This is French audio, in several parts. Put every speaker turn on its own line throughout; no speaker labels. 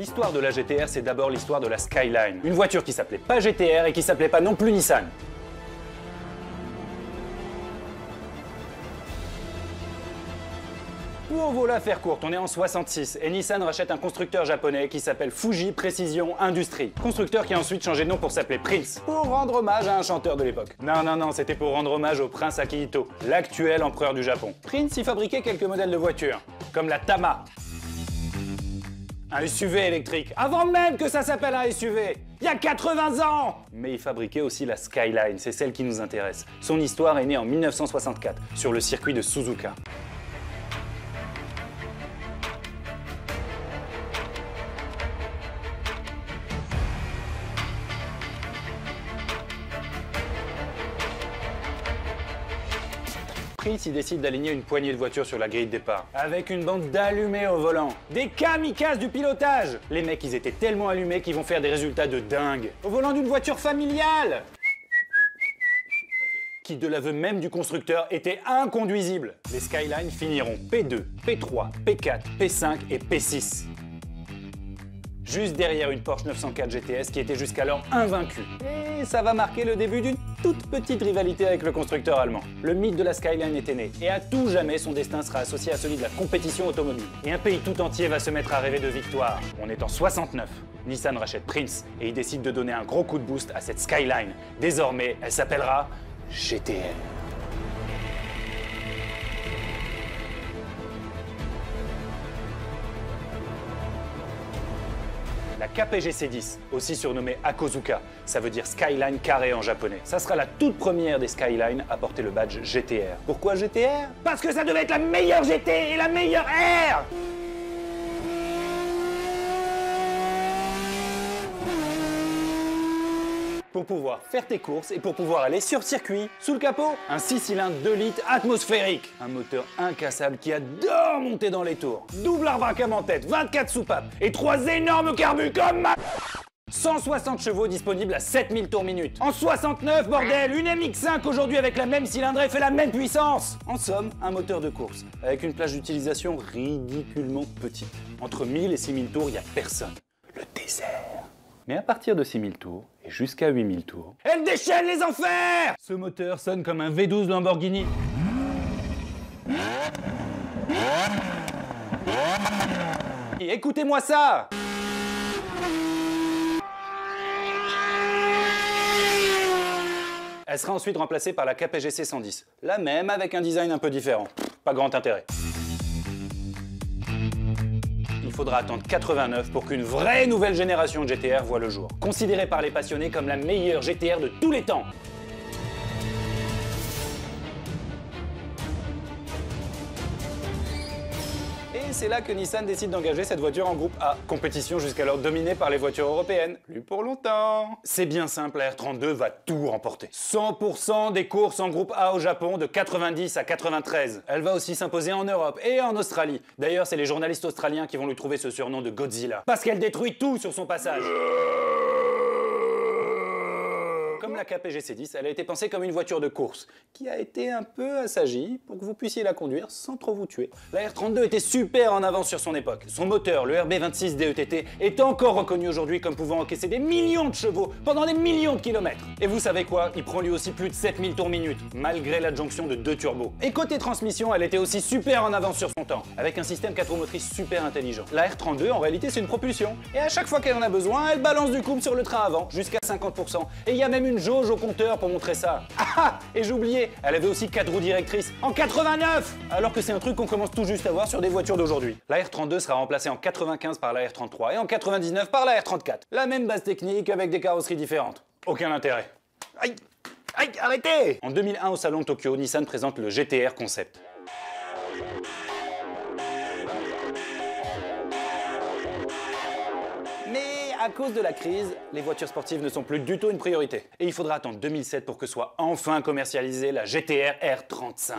L'histoire de la GTR, c'est d'abord l'histoire de la Skyline. Une voiture qui s'appelait pas GTR et qui s'appelait pas non plus Nissan. Pour vous la faire courte, on est en 66 et Nissan rachète un constructeur japonais qui s'appelle Fuji Precision Industries. Constructeur qui a ensuite changé de nom pour s'appeler Prince, pour rendre hommage à un chanteur de l'époque. Non, c'était pour rendre hommage au prince Akihito, l'actuel empereur du Japon. Prince y fabriquait quelques modèles de voitures, comme la Tama, un SUV électrique, avant même que ça s'appelle un SUV, il y a 80 ans. Mais il fabriquait aussi la Skyline, c'est celle qui nous intéresse. Son histoire est née en 1964, sur le circuit de Suzuka. Prince, il décide d'aligner une poignée de voitures sur la grille de départ, avec une bande d'allumés au volant. Des kamikazes du pilotage. Les mecs, ils étaient tellement allumés qu'ils vont faire des résultats de dingue. Au volant d'une voiture familiale qui, de l'aveu même du constructeur, était inconduisible. Les Skyline finiront P2, P3, P4, P5 et P6. Juste derrière une Porsche 904 GTS qui était jusqu'alors invaincue. Et ça va marquer le début d'une toute petite rivalité avec le constructeur allemand. Le mythe de la Skyline était né, et à tout jamais son destin sera associé à celui de la compétition automobile. Et un pays tout entier va se mettre à rêver de victoire. On est en 69. Nissan rachète Prince, et il décide de donner un gros coup de boost à cette Skyline. Désormais, elle s'appellera GTR. La KPG C10, aussi surnommée Hakosuka, ça veut dire Skyline carré en japonais. Ça sera la toute première des Skyline à porter le badge GTR. Pourquoi GTR? Parce que ça devait être la meilleure GT et la meilleure R! Pour pouvoir faire tes courses et pour pouvoir aller sur circuit. Sous le capot, un 6 cylindres 2 litres atmosphérique. Un moteur incassable qui adore monter dans les tours. Double arbre à cam en tête, 24 soupapes et 3 énormes carbus comme ma... 160 chevaux disponibles à 7000 tours minute. En 69, bordel, une MX5 aujourd'hui avec la même cylindrée fait la même puissance. En somme, un moteur de course, avec une plage d'utilisation ridiculement petite. Entre 1000 et 6000 tours, il n'y a personne. Le désert. Mais à partir de 6000 tours, et jusqu'à 8000 tours, elle déchaîne les enfers! Ce moteur sonne comme un V12 Lamborghini. Et écoutez-moi ça! Elle sera ensuite remplacée par la KPG C110. La même avec un design un peu différent. Pas grand intérêt. Il faudra attendre 89 pour qu'une vraie nouvelle génération de GTR voit le jour. Considérée par les passionnés comme la meilleure GTR de tous les temps. Et c'est là que Nissan décide d'engager cette voiture en groupe A. Compétition jusqu'alors dominée par les voitures européennes. Plus pour longtemps. C'est bien simple, la R32 va tout remporter. 100% des courses en groupe A au Japon de 90 à 93. Elle va aussi s'imposer en Europe et en Australie. D'ailleurs, c'est les journalistes australiens qui vont lui trouver ce surnom de Godzilla. Parce qu'elle détruit tout sur son passage. Comme la KPG C10, elle a été pensée comme une voiture de course, qui a été un peu assagie pour que vous puissiez la conduire sans trop vous tuer. La R32 était super en avance sur son époque. Son moteur, le RB26 DETT, est encore reconnu aujourd'hui comme pouvant encaisser des millions de chevaux pendant des millions de kilomètres. Et vous savez quoi? Il prend lui aussi plus de 7000 tours minute, malgré l'adjonction de 2 turbos. Et côté transmission, elle était aussi super en avance sur son temps, avec un système 4 roues motrices super intelligent. La R32, en réalité, c'est une propulsion. Et à chaque fois qu'elle en a besoin, elle balance du couple sur le train avant, jusqu'à 50%. Et il y a même une jauge au compteur pour montrer ça. Ah, et j'ai oublié, elle avait aussi 4 roues directrices en 89, alors que c'est un truc qu'on commence tout juste à voir sur des voitures d'aujourd'hui. La R32 sera remplacée en 95 par la R33 et en 99 par la R34. La même base technique avec des carrosseries différentes. Aucun intérêt. Aïe, aïe, arrêtez! En 2001 au salon de Tokyo, Nissan présente le GTR Concept. À cause de la crise, les voitures sportives ne sont plus du tout une priorité. Et il faudra attendre 2007 pour que soit enfin commercialisée la GTR R35.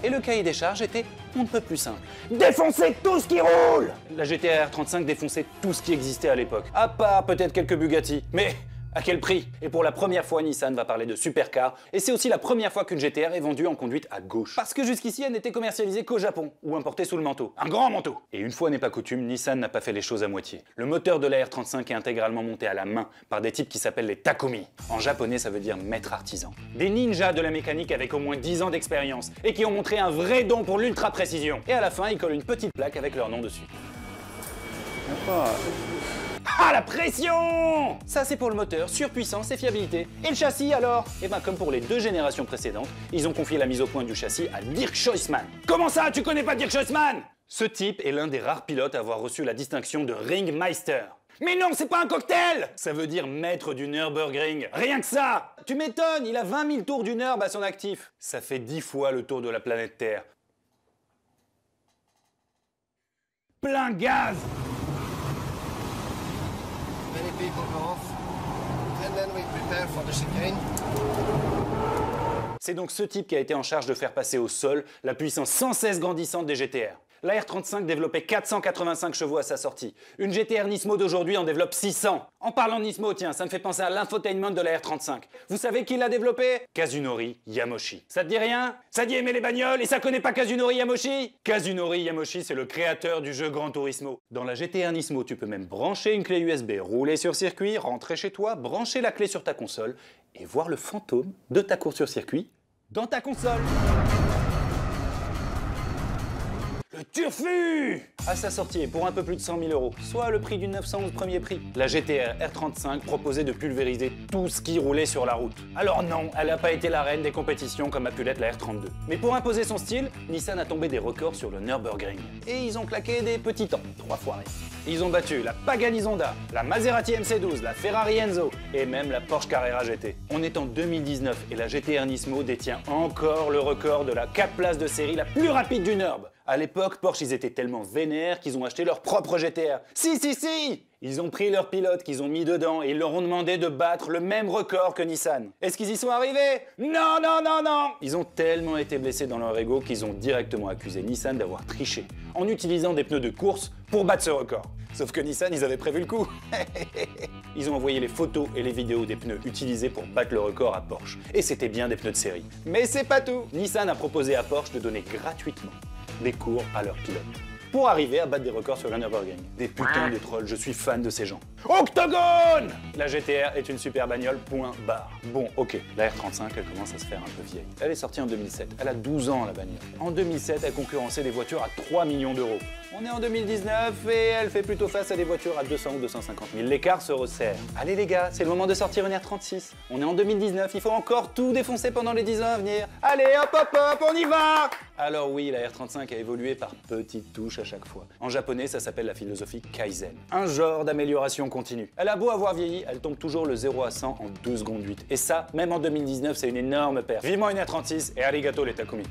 Et le cahier des charges était on ne peut plus simple. Défoncer tout ce qui roule! La GTR R35 défonçait tout ce qui existait à l'époque. À part peut-être quelques Bugatti. Mais À quel prix? Et pour la première fois, Nissan va parler de supercar, et c'est aussi la première fois qu'une GT-R est vendue en conduite à gauche. Parce que jusqu'ici, elle n'était commercialisée qu'au Japon, ou importée sous le manteau. Un grand manteau! Et une fois n'est pas coutume, Nissan n'a pas fait les choses à moitié. Le moteur de la R35 est intégralement monté à la main par des types qui s'appellent les Takumi. En japonais, ça veut dire maître artisan. Des ninjas de la mécanique avec au moins 10 ans d'expérience, et qui ont montré un vrai don pour l'ultra précision. Et à la fin, ils collent une petite plaque avec leur nom dessus. Ah, la pression! Ça, c'est pour le moteur, surpuissance et fiabilité. Et le châssis, alors? Eh ben, comme pour les 2 générations précédentes, ils ont confié la mise au point du châssis à Dirk Schoissmann. Comment ça, tu connais pas Dirk Schoissmann? Ce type est l'un des rares pilotes à avoir reçu la distinction de Ringmeister. Mais non, c'est pas un cocktail! Ça veut dire maître du Nürburgring. Rien que ça! Tu m'étonnes, il a 20 000 tours du Nürb à son actif. Ça fait 10 fois le tour de la planète Terre. Plein gaz!
Many people go off, and then we prepare for the chicane.
C'est donc ce type qui a été en charge de faire passer au sol la puissance sans cesse grandissante des GT-R. La R35 développait 485 chevaux à sa sortie. Une GT-R Nismo d'aujourd'hui en développe 600. En parlant de Nismo, tiens, ça me fait penser à l'infotainment de la R35. Vous savez qui l'a développé? Kazunori Yamoshi. Ça te dit rien? Ça dit aimer les bagnoles et ça connaît pas Kazunori Yamoshi? Kazunori Yamoshi, c'est le créateur du jeu Gran Turismo. Dans la GT-R Nismo, tu peux même brancher une clé USB, rouler sur circuit, rentrer chez toi, brancher la clé sur ta console et voir le fantôme de ta course sur circuit dans ta console. Le turfu! À sa sortie, et pour un peu plus de 100 000 €, soit le prix du 911 premier prix, la GT-R R35 proposait de pulvériser tout ce qui roulait sur la route. Alors non, elle n'a pas été la reine des compétitions comme a pu l'être la R32. Mais pour imposer son style, Nissan a tombé des records sur le Nürburgring. Et ils ont claqué des petits temps, 3 fois rien. Ils ont battu la Pagani Zonda, la Maserati MC12, la Ferrari Enzo et même la Porsche Carrera GT. On est en 2019 et la GT-R Nismo détient encore le record de la 4 places de série la plus rapide du Nürb. À l'époque, Porsche, ils étaient tellement vénères qu'ils ont acheté leur propre GT-R. Si! Ils ont pris leur pilote qu'ils ont mis dedans et ils leur ont demandé de battre le même record que Nissan. Est-ce qu'ils y sont arrivés? Non! Ils ont tellement été blessés dans leur ego qu'ils ont directement accusé Nissan d'avoir triché en utilisant des pneus de course pour battre ce record. Sauf que Nissan, ils avaient prévu le coup. Ils ont envoyé les photos et les vidéos des pneus utilisés pour battre le record à Porsche. Et c'était bien des pneus de série. Mais c'est pas tout. Nissan a proposé à Porsche de donner gratuitement des cours à leurs pilotes pour arriver à battre des records sur le Nürburgring. Des putains de trolls, je suis fan de ces gens. Octogone! La GT-R est une super bagnole, point barre. Bon, ok, la R35, elle commence à se faire un peu vieille. Elle est sortie en 2007, elle a 12 ans la bagnole. En 2007, elle concurrençait des voitures à 3 millions d'euros. On est en 2019 et elle fait plutôt face à des voitures à 200 ou 250 000. L'écart se resserre. Allez les gars, c'est le moment de sortir une R36. On est en 2019, il faut encore tout défoncer pendant les 10 ans à venir. Allez, hop, on y va! Alors oui, la R35 a évolué par petites touches à chaque fois. En japonais, ça s'appelle la philosophie Kaizen. Un genre d'amélioration continue. Elle a beau avoir vieilli, elle tombe toujours le 0 à 100 en 2 secondes 8. Et ça, même en 2019, c'est une énorme perte. Vivement une R36 et arigato les Takumi.